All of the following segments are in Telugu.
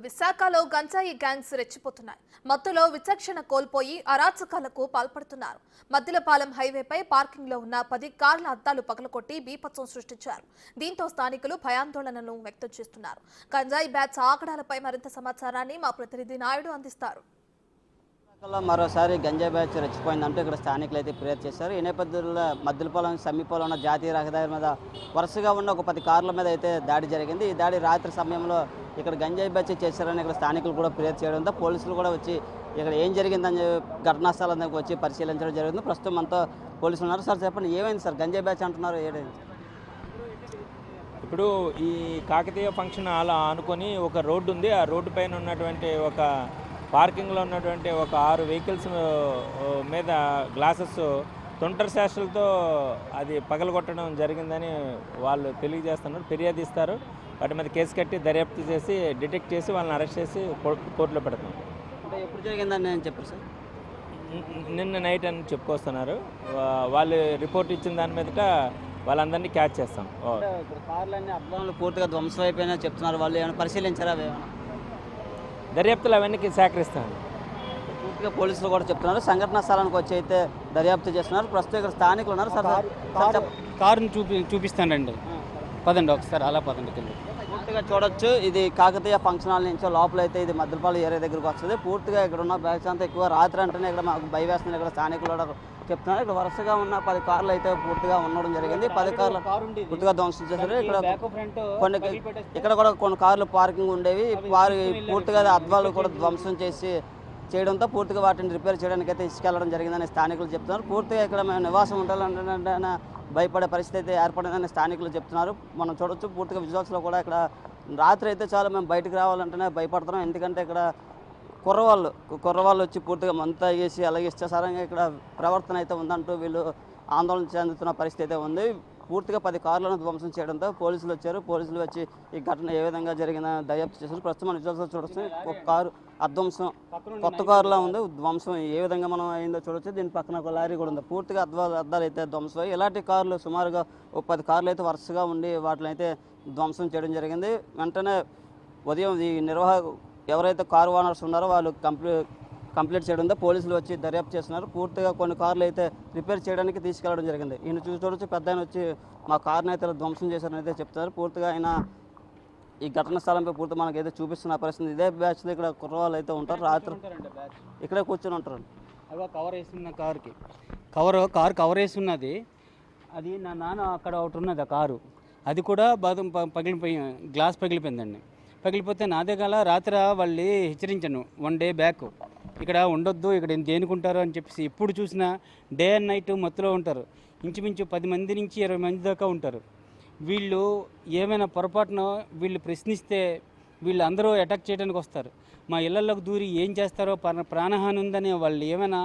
విశాఖలో గంజాయి గ్యాంగ్స్ రెచ్చిపోతున్నాయి. మత్తులో విచక్షణ కోల్పోయి అరాచకాలకు పాల్పడుతున్నారు. మద్దిలపాలెం హైవేపై పార్కింగ్ లో ఉన్న 10 కార్ల అద్దాలు పగలకొట్టి బీభత్సం సృష్టించారు. దీంతో స్థానికులు భయాందోళనను వ్యక్తం చేస్తున్నారు. గంజాయి బ్యాచ్ ఆగడాలపై మరింత సమాచారాన్ని మా ప్రతినిధి నాయుడు అందిస్తారు. మరోసారి గంజాయి బ్యాచ్ రెచ్చిపోయిందంటూ ఇక్కడ స్థానికులు అయితే ఫిర్యాదు చేశారు. ఈ నేపథ్యంలో మద్దిలపాలెం సమీపంలో ఉన్న జాతీయ రహదారి మీద వరుసగా ఉన్న ఒక 10 కార్ల మీద అయితే దాడి జరిగింది. ఈ దాడి రాత్రి సమయంలో ఇక్కడ గంజాయి బ్యాచ్ చేశారని ఇక్కడ స్థానికులు కూడా ఫిర్యాదు చేయడంతో పోలీసులు కూడా వచ్చి ఇక్కడ ఏం జరిగిందని ఘటనా స్థలానికి వచ్చి పరిశీలించడం జరిగింది. ప్రస్తుతం అంతా పోలీసులు ఉన్నారు. సార్ చెప్పండి, ఏమైంది సార్? గంజాయి బ్యాచ్ అంటున్నారు, ఏమైంది? ఇప్పుడు ఈ కాకతీయ ఫంక్షన్ హాల్ ఆనుకొని ఒక రోడ్డు ఉంది. ఆ రోడ్డు పైన ఉన్నటువంటి ఒక పార్కింగ్లో ఉన్నటువంటి ఒక 6 వెహికల్స్ మీద గ్లాసెస్ తొంటర్ శాస్త్రాలతో అది పగలగొట్టడం జరిగిందని వాళ్ళు తెలియజేస్తున్నారు. ఫిర్యాదు ఇస్తారు. వాటి మీద కేసు కట్టి దర్యాప్తు చేసి డిటెక్ట్ చేసి వాళ్ళని అరెస్ట్ చేసి కోర్టులో పెడతాం. అంటే ఎప్పుడు జరిగిందని నేను చెప్పారు సార్? నిన్న నైట్ అని చెప్పుకొస్తున్నారు. వాళ్ళు రిపోర్ట్ ఇచ్చిన దాని మీదట వాళ్ళందరినీ క్యాచ్ చేస్తాం. కార్లన్నీ అద్దాలు పూర్తిగా ధ్వంసం అయిపోయినా చెప్తున్నారు. వాళ్ళు ఏమైనా పరిశీలించారా? దర్యాప్తులు అవన్నీ సేకరిస్తాను. పూర్తిగా పోలీసులు కూడా చెప్తున్నారు. సంఘటనా స్థలానికి వచ్చి అయితే దర్యాప్తు చేస్తున్నారు. ప్రస్తుతం ఇక్కడ స్థానికులు ఉన్నారు. సార్ కారుని చూపిస్తానండి. పదండి ఒకసారి, అలా పదండి కింద. పూర్తిగా చూడొచ్చు. ఇది కాకతీయ ఫంక్షన్ హాల్ నుంచి లోపల అయితే ఇది మద్దిలపాలెం ఏరియా దగ్గరకు వస్తుంది. పూర్తిగా ఇక్కడ ఉన్న బ్యాచ్ అంతా ఎక్కువ రాత్రి అంటేనే ఇక్కడ మాకు భయం వేస్తుంది. ఇక్కడ స్థానికులు కూడా చెప్తున్నారు. ఇక్కడ వరుసగా ఉన్న 10 కార్లు అయితే పూర్తిగా ఉండడం జరిగింది. 10 కార్లు పూర్తిగా ధ్వంసం చేశారు. ఇక్కడ కూడా కొన్ని కార్లు పార్కింగ్ ఉండేవి. పూర్తిగా అద్దాలు కూడా ధ్వంసం చేయడంతో పూర్తిగా వాటిని రిపేర్ చేయడానికి అయితే తీసుకెళ్లడం జరిగిందని స్థానికులు చెప్తున్నారు. పూర్తిగా ఇక్కడ మేము నివాసం ఉండాలంటే భయపడే పరిస్థితి అయితే ఏర్పడిందని స్థానికులు చెప్తున్నారు. మనం చూడొచ్చు పూర్తిగా విజువల్స్లో కూడా ఇక్కడ రాత్రి అయితే చాలా మేము బయటకు రావాలంటేనే భయపడుతున్నాం. ఎందుకంటే ఇక్కడ కుర్రవాళ్ళు వచ్చి పూర్తిగా మంతా వేసి అలాగే ఇష్టసారంగా ఇక్కడ ప్రవర్తన అయితే ఉందంటూ వీళ్ళు ఆందోళన చెందుతున్న పరిస్థితి అయితే ఉంది. పూర్తిగా 10 కార్లను ధ్వంసం చేయడంతో పోలీసులు వచ్చారు. పోలీసులు వచ్చి ఈ ఘటన ఏ విధంగా జరిగిందని దర్యాప్తు చేశారు. ప్రస్తుతం మన విజువల్స్లో చూడొచ్చు ఒక కారు అధ్వంసం కొత్త కారులా ఉంది. ధ్వంసం ఏ విధంగా మనం అయిందో చూడొచ్చు. దీని పక్కన ఒక లారీ కూడా ఉంది. పూర్తిగా అద్దాలు అయితే ధ్వంసం. ఇలాంటి కార్లు సుమారుగా ఒక 10 కార్లు అయితే వరుసగా ఉండి వాటిని అయితే ధ్వంసం చేయడం జరిగింది. వెంటనే ఉదయం ఈ ఎవరైతే కారు ఓనర్స్ ఉన్నారో వాళ్ళు కంప్లీట్ చేయడంతో పోలీసులు వచ్చి దర్యాప్తు చేస్తున్నారు. పూర్తిగా కొన్ని కార్లు అయితే రిపేర్ చేయడానికి తీసుకెళ్లడం జరిగింది. ఈయన చూడొచ్చు, పెద్ద ఆయన వచ్చి మా కార్ని అయితే ధ్వంసం చేశారని అయితే చెప్తారు. పూర్తిగా ఆయన ఈ ఘటన స్థలంపై పూర్తి మనకైతే చూపిస్తున్న పరిస్థితి. ఇదే బ్యాచ్లో ఇక్కడ కుర్రవాళ్ళు అయితే ఉంటారు. రాత్రి ఇక్కడే కూర్చొని ఉంటారు. అవి కవర్ వేస్తున్న కారు కవర్ వేసి ఉన్నది. అది నా నాన్న అక్కడ ఒకటి ఉన్నది. ఆ కారు అది కూడా గ్లాస్ పగిలిపోయిందండి. పగిలిపోతే నాదే గల రాత్రి వాళ్ళు హెచ్చరించాను 1 డే బ్యాక్, ఇక్కడ ఉండొద్దు, ఇక్కడ దేనికుంటారు అని చెప్పేసి. ఎప్పుడు చూసినా డే అండ్ నైట్ మత్తులో ఉంటారు. ఇంచుమించు 10 మంది నుంచి 20 మంది దాకా ఉంటారు. వీళ్ళు ఏమైనా పొరపాటున వీళ్ళు ప్రశ్నిస్తే వీళ్ళు అందరూ అటాక్ చేయడానికి వస్తారు. మా ఇళ్లలోకి దూరి ఏం చేస్తారో ప్రాణహాని ఉందని వాళ్ళు ఏమైనా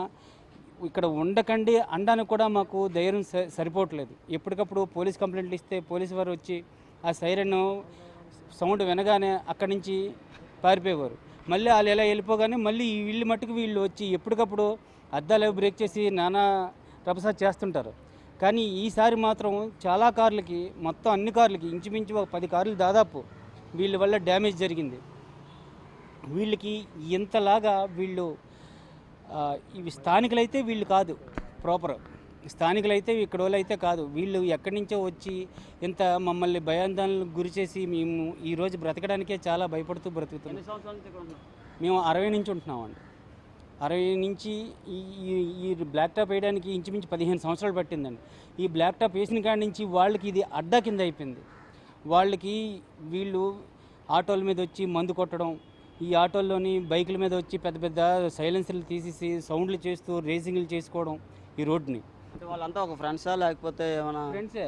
ఇక్కడ ఉండకండి అనడానికి కూడా మాకు ధైర్యం సరిపోవట్లేదు. ఎప్పటికప్పుడు పోలీస్ కంప్లైంట్లు ఇస్తే పోలీసు వారు వచ్చి ఆ సైరన్ సౌండ్ వినగానే అక్కడి నుంచి పారిపోయేవారు. మళ్ళీ వాళ్ళు ఎలా వెళ్ళిపోగానే మళ్ళీ వీళ్ళు మట్టుకు వీళ్ళు వచ్చి ఎప్పటికప్పుడు అద్దాలు బ్రేక్ చేసి నానా రభస చేస్తుంటారు. కానీ ఈసారి మాత్రం చాలా కార్లకి, మొత్తం అన్ని కార్లకి ఇంచుమించు ఒక 10 కార్లు దాదాపు వీళ్ళ వల్ల డ్యామేజ్ జరిగింది. వీళ్ళకి ఇంతలాగా ఇవి స్థానికులైతే వీళ్ళు కాదు, ప్రాపర్ స్థానికులైతే ఇక్కడ వాళ్ళు అయితే కాదు. వీళ్ళు ఎక్కడి నుంచో వచ్చి ఇంత మమ్మల్ని భయాందోళనకు గురి చేసి మేము ఈరోజు బ్రతకడానికే చాలా భయపడుతూ బ్రతుకుతున్నాం. మేము 60 నుంచి ఉంటున్నామండి. 60 నుంచి ఈ బ్లాక్ టాప్ వేయడానికి ఇంచుమించు 15 సంవత్సరాలు పట్టిందండి. ఈ బ్లాక్ టాప్ వేసిన కాడి నుంచి వాళ్ళకి ఇది అడ్డా కింద అయిపోయింది. వీళ్ళు ఆటోల మీద వచ్చి మందు కొట్టడం, ఈ ఆటోల్లోని బైకుల మీద వచ్చి పెద్ద పెద్ద సైలెన్సర్లు తీసేసి సౌండ్లు చేస్తూ రేసింగ్లు చేసుకోవడం ఈ రోడ్ని. వాళ్ళంతా ఒక ఫ్రెండ్సా లేకపోతే ఏమైనా? ఫ్రెండ్సే.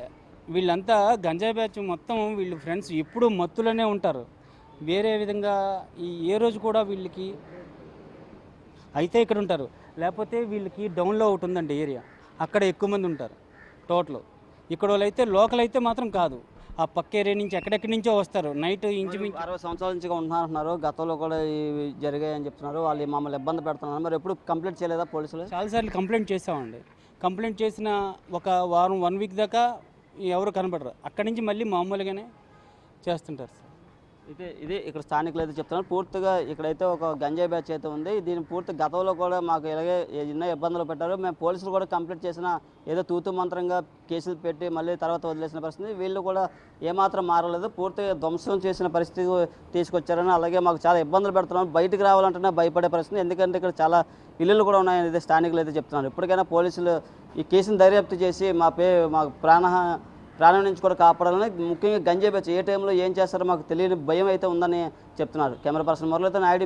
వీళ్ళంతా గంజాయి బ్యాచ్ మొత్తం వీళ్ళు ఫ్రెండ్స్. ఎప్పుడూ మత్తులోనే ఉంటారు. వేరే విధంగా ఏ రోజు కూడా వీళ్ళకి అయితే ఇక్కడ ఉంటారు. లేకపోతే వీళ్ళకి డౌన్లో ఒకటి ఉందండి ఏరియా, అక్కడ ఎక్కువ మంది ఉంటారు టోటల్. ఇక్కడ వాళ్ళు అయితే లోకల్ అయితే మాత్రం కాదు, ఆ పక్క ఏరియా నుంచి ఎక్కడెక్కడి నుంచో వస్తారు. నైట్ ఇంచుమించు 60 సంవత్సరాల నుంచి ఉంటున్నారు. గతంలో కూడా ఇవి జరిగాయని చెప్తున్నారు. వాళ్ళు మమ్మల్ని ఇబ్బంది పెడుతున్నారు. మరి ఎప్పుడు కంప్లైంట్ చేయలేదా పోలీసులు? చాలాసార్లు కంప్లైంట్ చేసామండి. కంప్లైంట్ చేసిన ఒక వారం 1 వీక్ దాకా ఎవరు కనపడరు. అక్కడి నుంచి మళ్ళీ మామూలుగానే చేస్తుంటారు సార్. ఇది ఇక్కడ స్థానికులు అయితే చెప్తున్నారు. పూర్తిగా ఇక్కడైతే ఒక గంజాయి బ్యాచ్ అయితే ఉంది. దీని పూర్తి గతంలో కూడా మాకు ఇలాగే ఎన్నో ఇబ్బందులు పెట్టారు. మేము పోలీసులు కూడా కంప్లీట్ చేసిన ఏదో తూతు మంత్రంగా కేసులు పెట్టి మళ్ళీ తర్వాత వదిలేసిన పరిస్థితి. వీళ్ళు కూడా ఏమాత్రం మారలేదు. పూర్తిగా ధ్వంసం చేసిన పరిస్థితి తీసుకొచ్చారని, అలాగే మాకు చాలా ఇబ్బందులు పెడుతున్నాం. బయటికి రావాలంటేనే భయపడే పరిస్థితి. ఎందుకంటే ఇక్కడ చాలా ఇల్లులు కూడా ఉన్నాయని అయితే స్థానికులు అయితే చెప్తున్నారు. ఇప్పటికైనా పోలీసులు ఈ కేసును దర్యాప్తు చేసి మా ప్రాణం నుంచి కూడా కాపాడాలని, ముఖ్యంగా గంజాయి బ్యాచ్ ఏ టైంలో ఏం చేస్తారో మాకు తెలియని భయం అయితే ఉందని చెప్తున్నారు. కెమెరా పర్సన్ మురళీతో నాయుడు.